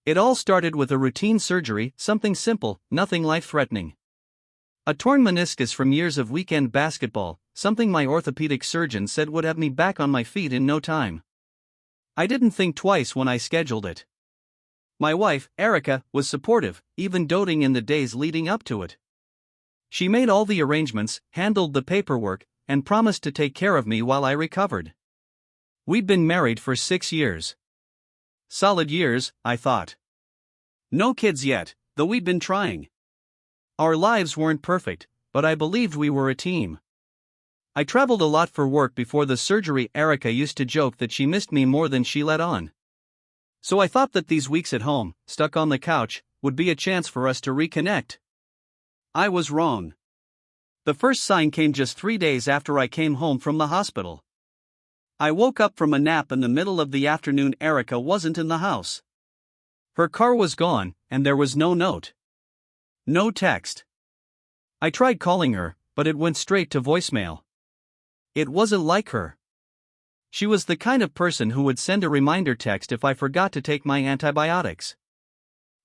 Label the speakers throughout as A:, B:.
A: It all started with a routine surgery, something simple, nothing life-threatening. A torn meniscus from years of weekend basketball, something my orthopedic surgeon said would have me back on my feet in no time. I didn't think twice when I scheduled it. My wife, Erica, was supportive, even doting in the days leading up to it. She made all the arrangements, handled the paperwork, and promised to take care of me while I recovered. We'd been married for 6 years. Solid years, I thought. No kids yet, though we'd been trying. Our lives weren't perfect, but I believed we were a team. I traveled a lot for work before the surgery. Erica used to joke that she missed me more than she let on. So I thought that these weeks at home, stuck on the couch, would be a chance for us to reconnect. I was wrong. The first sign came just 3 days after I came home from the hospital. I woke up from a nap in the middle of the afternoon. Erica wasn't in the house. Her car was gone, and there was no note. No text. I tried calling her, but it went straight to voicemail. It wasn't like her. She was the kind of person who would send a reminder text if I forgot to take my antibiotics.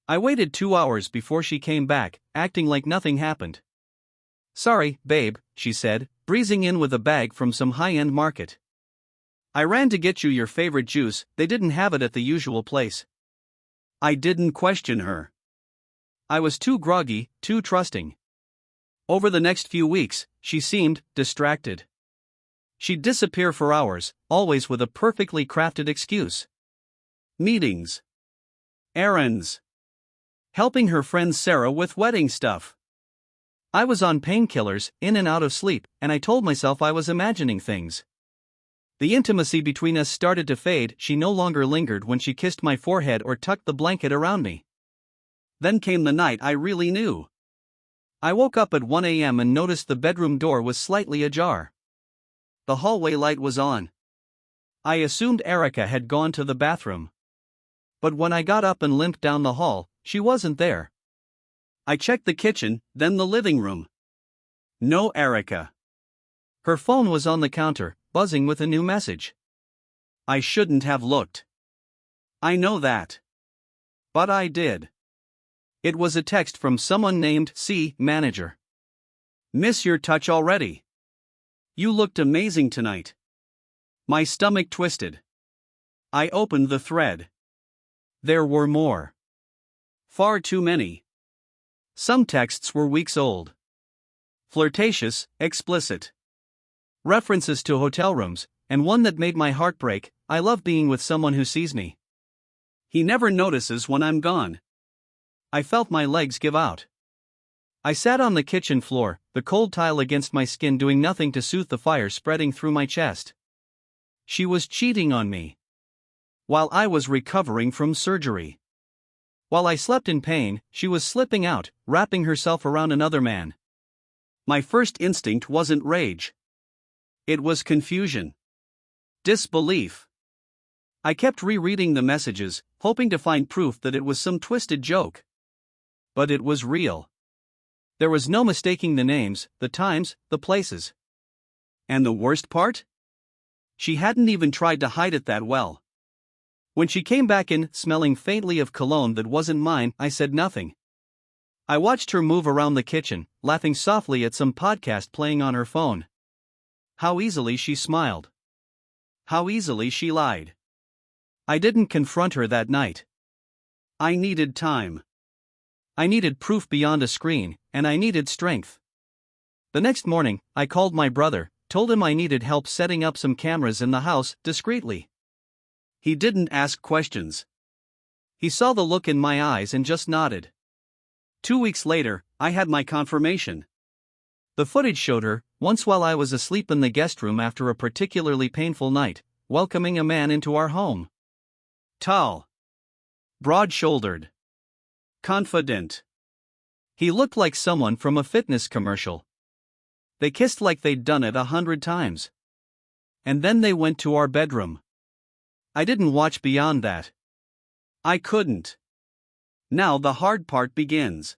A: I waited 2 hours before she came back, acting like nothing happened. "Sorry, babe," she said, breezing in with a bag from some high-end market. "I ran to get you your favorite juice, they didn't have it at the usual place." I didn't question her. I was too groggy, too trusting. Over the next few weeks, she seemed distracted. She'd disappear for hours, always with a perfectly crafted excuse. Meetings. Errands. Helping her friend Sarah with wedding stuff. I was on painkillers, in and out of sleep, and I told myself I was imagining things. The intimacy between us started to fade. She no longer lingered when she kissed my forehead or tucked the blanket around me. Then came the night I really knew. I woke up at 1 a.m. and noticed the bedroom door was slightly ajar. The hallway light was on. I assumed Erica had gone to the bathroom. But when I got up and limped down the hall, she wasn't there. I checked the kitchen, then the living room. No Erica. Her phone was on the counter, buzzing with a new message. I shouldn't have looked. I know that. But I did. It was a text from someone named C. Manager. "Miss your touch already. You looked amazing tonight." My stomach twisted. I opened the thread. There were more. Far too many. Some texts were weeks old. Flirtatious, explicit. References to hotel rooms, and one that made my heart break: "I love being with someone who sees me. He never notices when I'm gone." I felt my legs give out. I sat on the kitchen floor, the cold tile against my skin doing nothing to soothe the fire spreading through my chest. She was cheating on me. While I was recovering from surgery. While I slept in pain, she was slipping out, wrapping herself around another man. My first instinct wasn't rage. It was confusion. Disbelief. I kept rereading the messages, hoping to find proof that it was some twisted joke. But it was real. There was no mistaking the names, the times, the places. And the worst part? She hadn't even tried to hide it that well. When she came back in, smelling faintly of cologne that wasn't mine, I said nothing. I watched her move around the kitchen, laughing softly at some podcast playing on her phone. How easily she smiled. How easily she lied. I didn't confront her that night. I needed time. I needed proof beyond a screen, and I needed strength. The next morning, I called my brother, told him I needed help setting up some cameras in the house, discreetly. He didn't ask questions. He saw the look in my eyes and just nodded. 2 weeks later, I had my confirmation. The footage showed her, once while I was asleep in the guest room after a particularly painful night, welcoming a man into our home. Tall. Broad-shouldered. Confident. He looked like someone from a fitness commercial. They kissed like they'd done it 100 times. And then they went to our bedroom. I didn't watch beyond that. I couldn't. Now the hard part begins.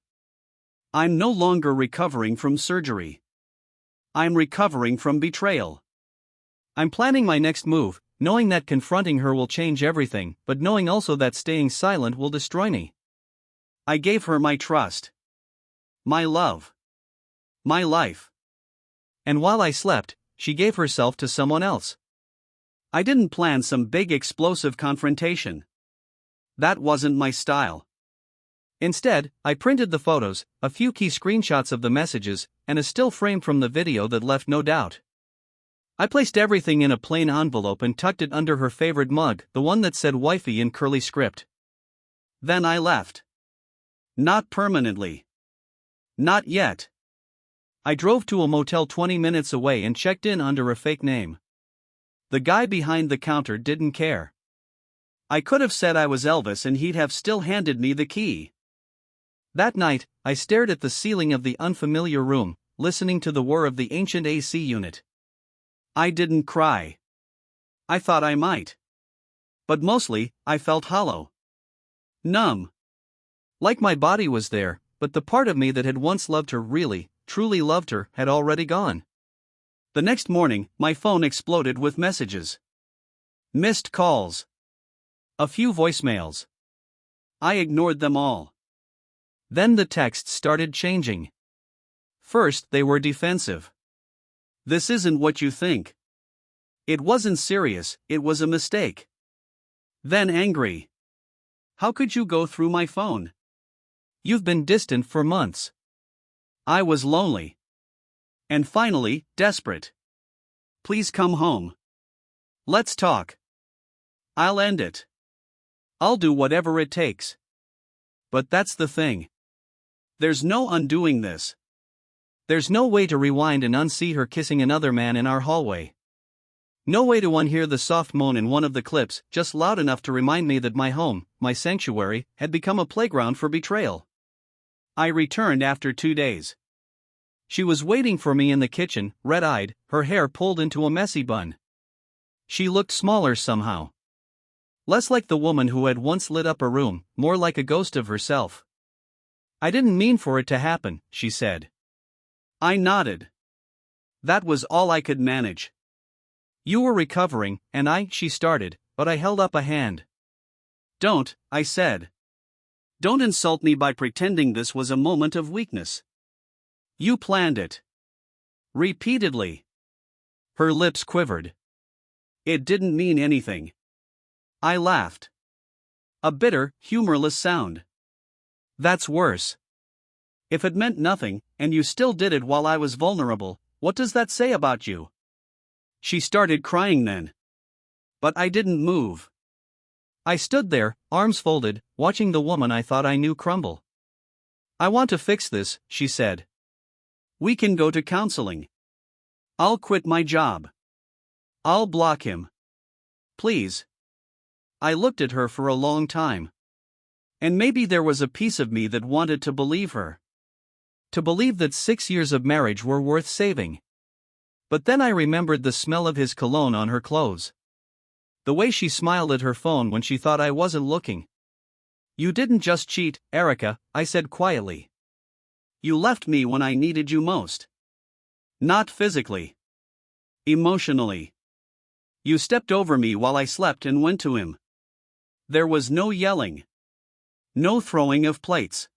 A: I'm no longer recovering from surgery. I'm recovering from betrayal. I'm planning my next move, knowing that confronting her will change everything, but knowing also that staying silent will destroy me. I gave her my trust, my love, my life. And while I slept, she gave herself to someone else. I didn't plan some big explosive confrontation. That wasn't my style. Instead, I printed the photos, a few key screenshots of the messages, and a still frame from the video that left no doubt. I placed everything in a plain envelope and tucked it under her favorite mug, the one that said wifey in curly script. Then I left. Not permanently. Not yet. I drove to a motel 20 minutes away and checked in under a fake name. The guy behind the counter didn't care. I could have said I was Elvis and he'd have still handed me the key. That night, I stared at the ceiling of the unfamiliar room, listening to the whir of the ancient AC unit. I didn't cry. I thought I might. But mostly, I felt hollow. Numb. Like my body was there, but the part of me that had once loved her really, truly loved her, had already gone. The next morning, my phone exploded with messages. Missed calls. A few voicemails. I ignored them all. Then the texts started changing. First, they were defensive. This isn't what you think. It wasn't serious, it was a mistake. Then angry. How could you go through my phone? You've been distant for months. I was lonely. And finally, desperate. Please come home. Let's talk. I'll end it. I'll do whatever it takes. But that's the thing. There's no undoing this. There's no way to rewind and unsee her kissing another man in our hallway. No way to unhear the soft moan in one of the clips, just loud enough to remind me that my home, my sanctuary, had become a playground for betrayal. I returned after 2 days. She was waiting for me in the kitchen, red-eyed, her hair pulled into a messy bun. She looked smaller somehow. Less like the woman who had once lit up a room, more like a ghost of herself. I didn't mean for it to happen, she said. I nodded. That was all I could manage. You were recovering, and she started, but I held up a hand. Don't, I said. Don't insult me by pretending this was a moment of weakness. You planned it. Repeatedly. Her lips quivered. It didn't mean anything. I laughed. A bitter, humorless sound. That's worse. If it meant nothing, and you still did it while I was vulnerable, what does that say about you? She started crying then. But I didn't move. I stood there, arms folded, watching the woman I thought I knew crumble. I want to fix this, she said. We can go to counseling. I'll quit my job. I'll block him. Please. I looked at her for a long time. And maybe there was a piece of me that wanted to believe her. To believe that 6 years of marriage were worth saving. But then I remembered the smell of his cologne on her clothes. The way she smiled at her phone when she thought I wasn't looking. You didn't just cheat, Erica, I said quietly. You left me when I needed you most. Not physically. Emotionally. You stepped over me while I slept and went to him. There was no yelling. No throwing of plates.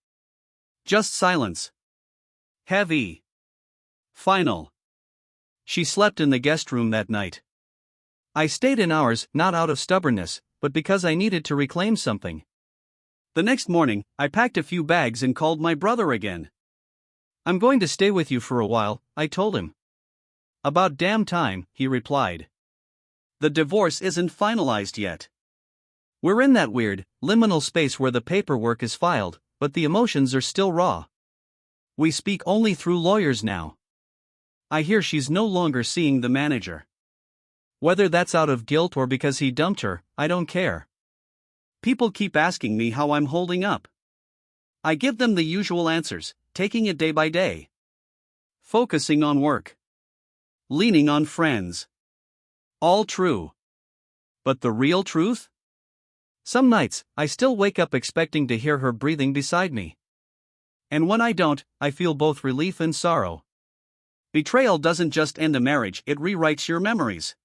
A: Just silence. Heavy. Final. She slept in the guest room that night. I stayed in ours, not out of stubbornness, but because I needed to reclaim something. The next morning, I packed a few bags and called my brother again. I'm going to stay with you for a while, I told him. About damn time, he replied. The divorce isn't finalized yet. We're in that weird, liminal space where the paperwork is filed, but the emotions are still raw. We speak only through lawyers now. I hear she's no longer seeing the manager. Whether that's out of guilt or because he dumped her, I don't care. People keep asking me how I'm holding up. I give them the usual answers, taking it day by day. Focusing on work. Leaning on friends. All true. But the real truth? Some nights, I still wake up expecting to hear her breathing beside me. And when I don't, I feel both relief and sorrow. Betrayal doesn't just end a marriage, it rewrites your memories.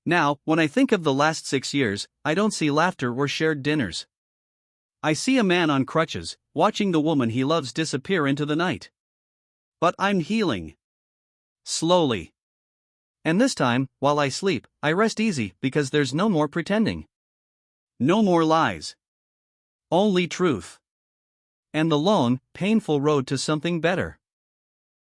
A: Now, when I think of the last 6 years, I don't see laughter or shared dinners. I see a man on crutches, watching the woman he loves disappear into the night. But I'm healing. Slowly. And this time, while I sleep, I rest easy because there's no more pretending. No more lies. Only truth. And the lone, painful road to something better.